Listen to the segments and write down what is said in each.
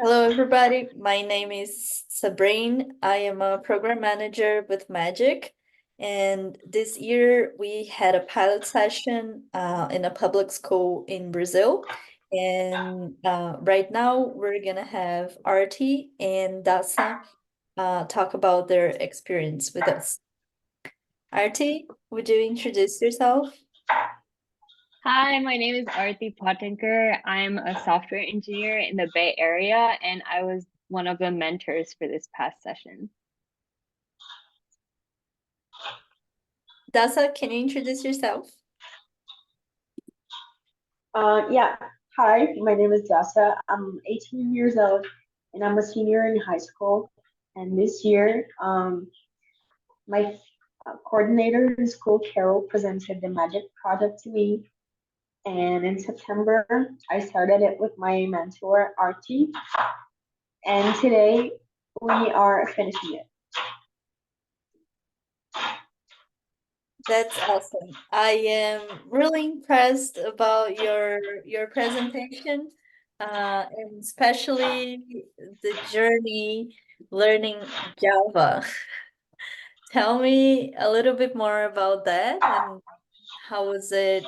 Hello, everybody. My name is Sabrine. I am a program manager with Magic. And this year we had a pilot session in a public school in Brazil. And right now we're going to have Arti and Dassa talk about their experience with us. Arti, would you introduce yourself? Hi, my name is Arti Pottinker. I'm a software engineer in the Bay Area, and I was one of the mentors for this past session. Dassa, can you introduce yourself? Yeah. Hi, my name is Dassa. I'm 18 years old and I'm a senior in high school. And this year, my coordinator in school, Carol, presented the Magic project to me. And in September, I started it with my mentor, Arti. And today, we are finishing it. That's awesome. I am really impressed about your presentation, and especially the journey learning Java. Tell me a little bit more about that and how was it,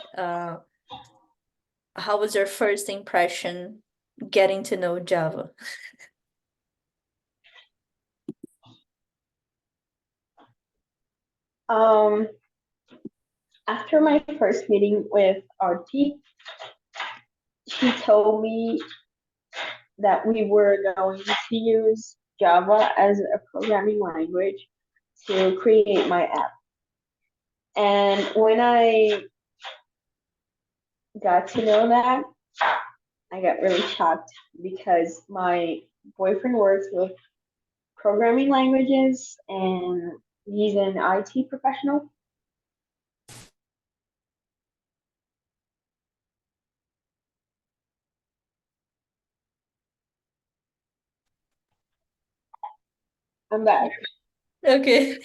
how was your first impression getting to know Java? Um, After my first meeting with Arti, she told me that we were going to use Java as a programming language to create my app. And when I got to know that, I got really shocked because my boyfriend works with programming languages and he's an IT professional. I'm back. Okay.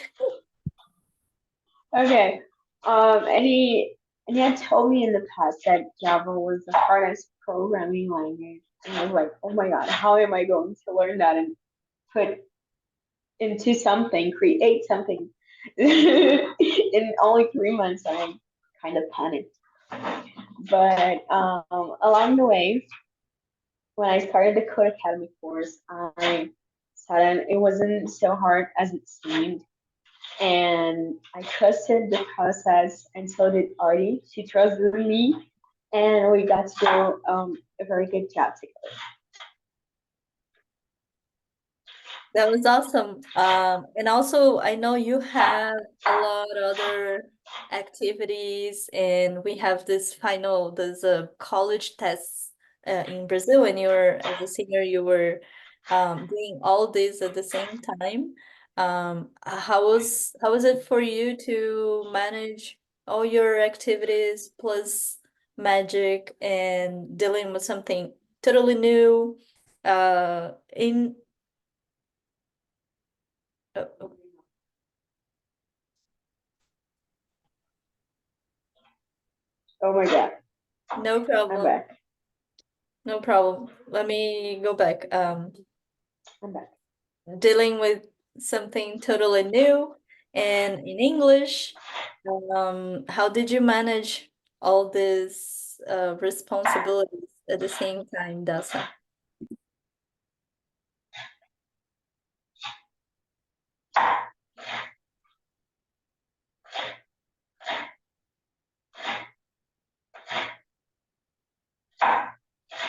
Okay. And he had told me in the past that Java was the hardest programming language. And I was like, oh my god, how am I going to learn that and put into something, create something in only 3 months? I kind of panicked. But along the way, when I started the Code Academy course, I saw that it wasn't so hard as it seemed. And I trusted the process, and so did Artie. She trusted me, and we got to do a very good job together. That was awesome. And also, I know you have a lot other activities, and we have there's a college tests in Brazil, and as a senior, you were doing all this at the same time. How was it for you to manage all your activities plus magic and dealing with something totally new? In Oh, Oh my god, no I'm problem. back. No problem. Let me go back. I'm back. Dealing with something totally new and in English. How did you manage all these responsibilities at the same time, Dasa?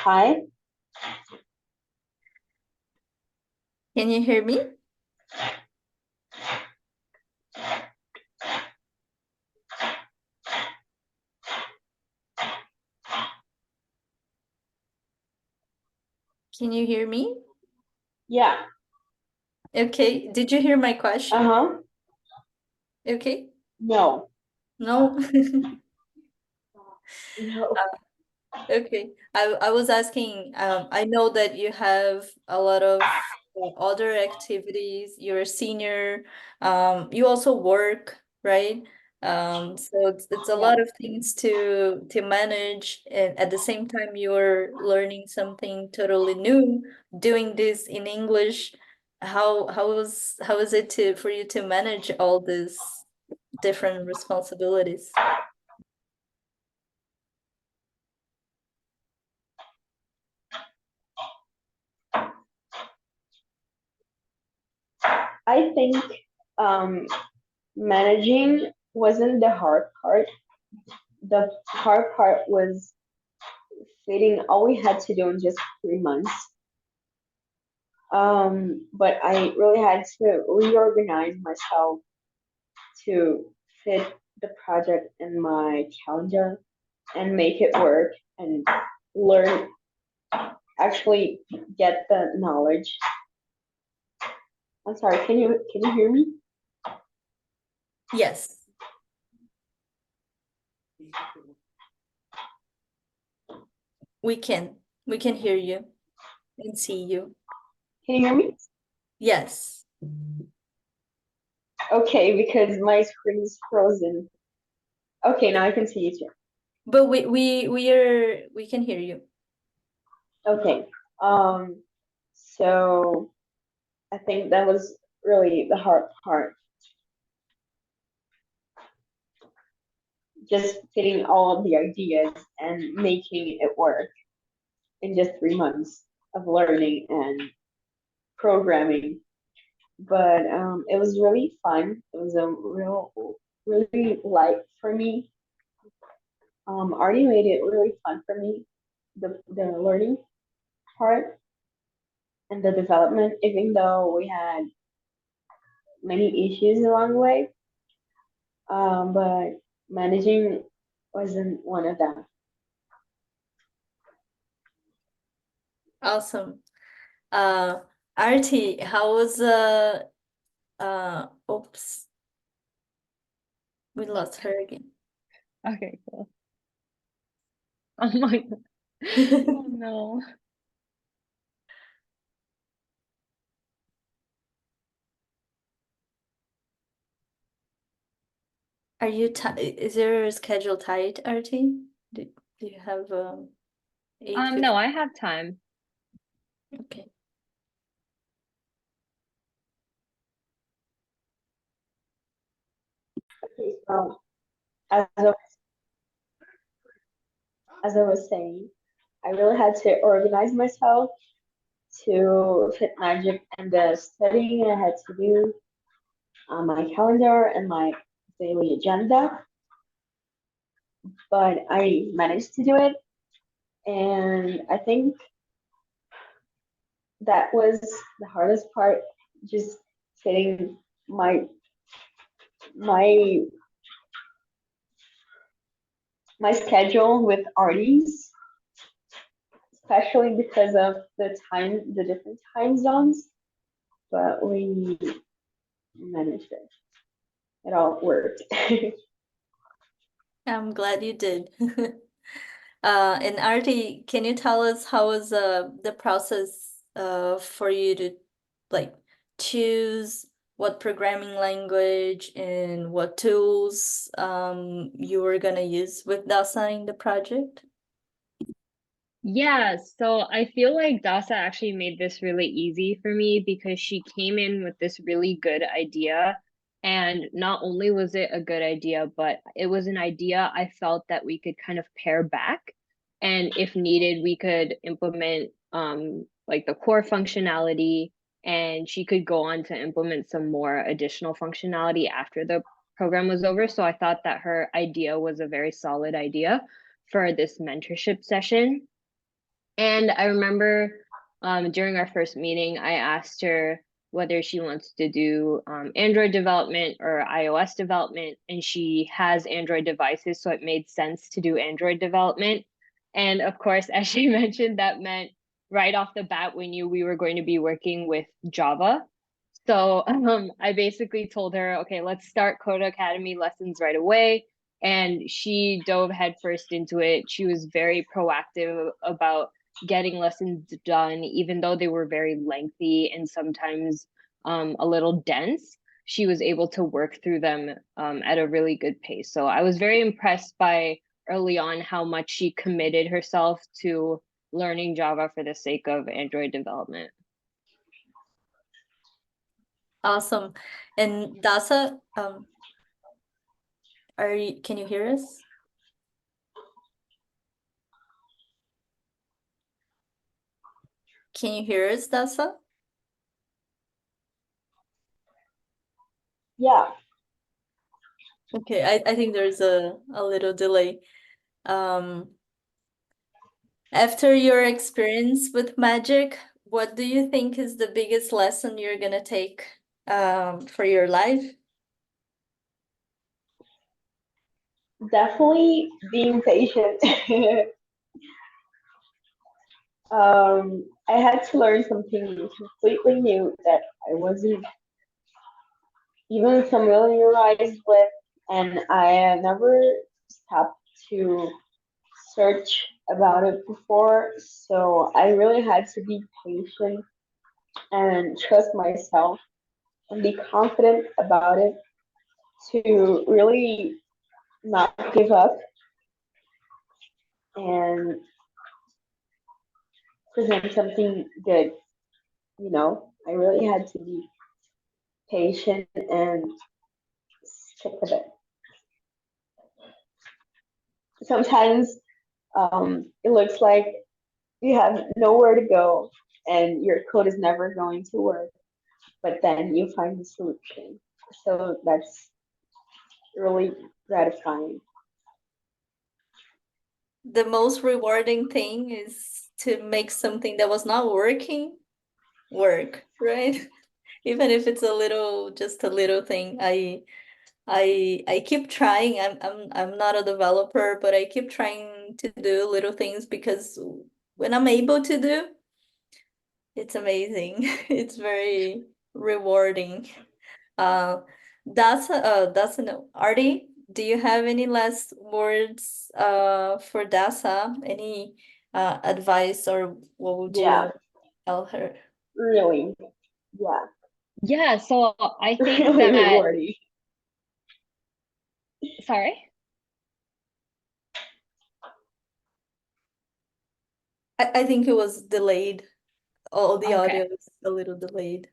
Hi. Can you hear me? Can you hear me? Yeah. Okay. Did you hear my Uh question? huh. Okay. No. No. No. Okay. I was asking, I know that you have a lot of other activities. You're a senior. You also work, right? So it's a lot of things to manage, and at the same time you're learning something totally new, doing this in English. How is it to for you to manage all these different responsibilities? I think managing wasn't the hard part. The hard part was fitting all we had to do in just 3 months. But I really had to reorganize myself to fit the project in my calendar and make it work and learn, actually get the knowledge. I'm sorry, can you hear me? Yes. We can hear you and see you. Can you hear me? Yes. Okay, because my screen is frozen. Okay, now I can see you too. But we can hear you. Okay. So I think that was really the hard part. Just fitting all of the ideas and making it work in just 3 months of learning and programming. But it was really fun. It was a really light for me. Artie made it really fun for me, the learning part and the development, even though we had many issues along the way. But managing wasn't one of them. Awesome. Arti, how was oops, we lost her again. Okay, cool. Oh my God. Oh no. Are you is your schedule tight, Arti? Do you have 8:50? No, I have time. Okay. Okay, so as I, as I was saying, I really had to organize myself to fit magic and the studying I had to do on my calendar and my daily agenda. But I managed to do it, and I think that was the hardest part, just fitting my my schedule with Artie's, especially because of the different time zones. But we managed it. It all worked. I'm glad you did. And Arti, can you tell us how was the process for you to like choose what programming language and what tools you were gonna use with Dasa in the project? Yeah, so I feel like Dasa actually made this really easy for me because she came in with this really good idea. And not only was it a good idea, but it was an idea I felt that we could kind of pare back. And if needed, we could implement like the core functionality, and she could go on to implement some more additional functionality after the program was over. So I thought that her idea was a very solid idea for this mentorship session. And I remember during our first meeting, I asked her whether she wants to do Android development or iOS development, and she has Android devices, so it made sense to do Android development. And of course, as she mentioned, that meant right off the bat, we knew we were going to be working with Java. So I basically told her, okay, let's start Code Academy lessons right away. And she dove headfirst into it. She was very proactive about getting lessons done, even though they were very lengthy and sometimes a little dense. she was able to work through them at a really good pace. So I was very impressed by early on how much she committed herself to learning Java for the sake of Android development. Awesome. And Dassa, can you hear us? Can you hear us, Dassa? Yeah. Okay, I think there's a little delay. After your experience with Magic, what do you think is the biggest lesson you're gonna take for your life? Definitely being patient. I had to learn something completely new that I wasn't even familiarized with, and I never stopped to search about it before. So I really had to be patient and trust myself and be confident about it to really not give up and present something good. You know, I really had to be patient and stick with it. Sometimes it looks like you have nowhere to go and your code is never going to work, but then you find the solution. So that's really gratifying. The most rewarding thing is to make something that was not working work, right? Even if it's just a little thing. I keep trying. I'm not a developer, but I keep trying to do little things because when I'm able to do, it's amazing. It's very rewarding. That's no. Artie, do you have any last words for Dassa? Any advice or what would Yeah, you tell her? really. Yeah, Yeah, so I think really that, rewarding. sorry? I think it was delayed. All the Okay. audio is a little delayed.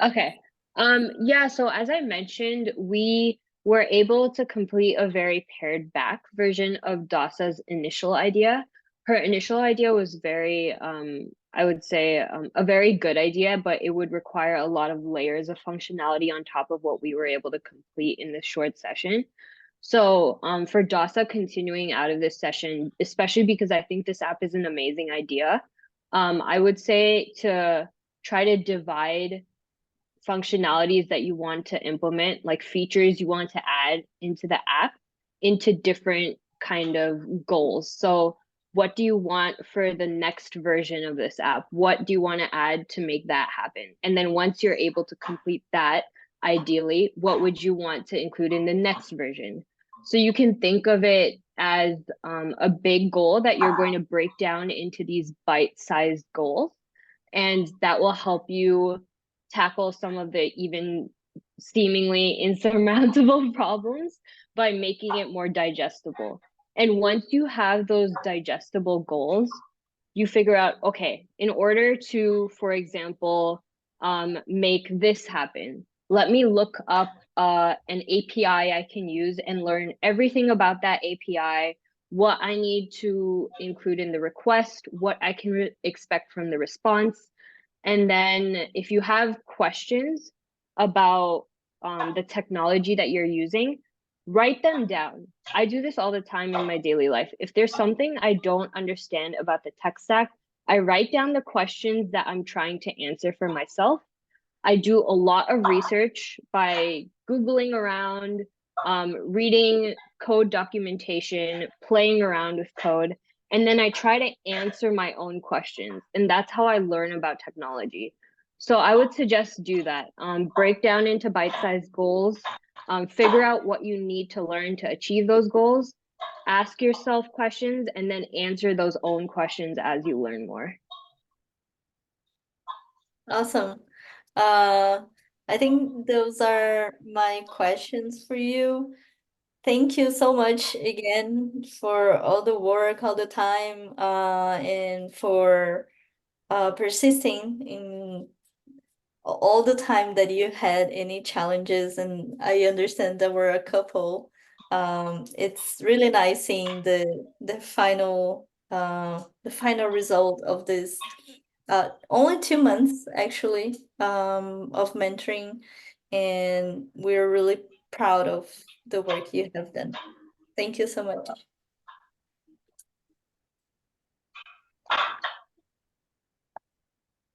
Okay. Yeah, so as I mentioned, we were able to complete a very pared back version of Dassa's initial idea. Her initial idea was very, I would say, a very good idea, but it would require a lot of layers of functionality on top of what we were able to complete in this short session. So for Dassa continuing out of this session, especially because I think this app is an amazing idea, I would say to try to divide functionalities that you want to implement, like features you want to add into the app, into different kind of goals. So what do you want for the next version of this app? What do you want to add to make that happen? And then once you're able to complete that, ideally, what would you want to include in the next version? So you can think of it as a big goal that you're going to break down into these bite-sized goals, and that will help you tackle some of the even seemingly insurmountable problems by making it more digestible. And once you have those digestible goals, you figure out, okay, in order to, for example, make this happen, let me look up an API I can use and learn everything about that API, what I need to include in the request, what I can expect from the response. And then if you have questions about the technology that you're using, write them down. I do this all the time in my daily life. If there's something I don't understand about the tech stack, I write down the questions that I'm trying to answer for myself. I do a lot of research by Googling around, reading code documentation, playing around with code, and then I try to answer my own questions. And that's how I learn about technology. So I would suggest do that. Break down into bite-sized goals, figure out what you need to learn to achieve those goals, ask yourself questions, and then answer those own questions as you learn more. Awesome. Uh, I think those are my questions for you. Thank you so much again for all the work, all the time, and for persisting in all the time that you had any challenges. And I understand there were a couple. It's really nice seeing the final result of this. Only 2 months actually of mentoring, and we're really proud of the work you have done. Thank you so much.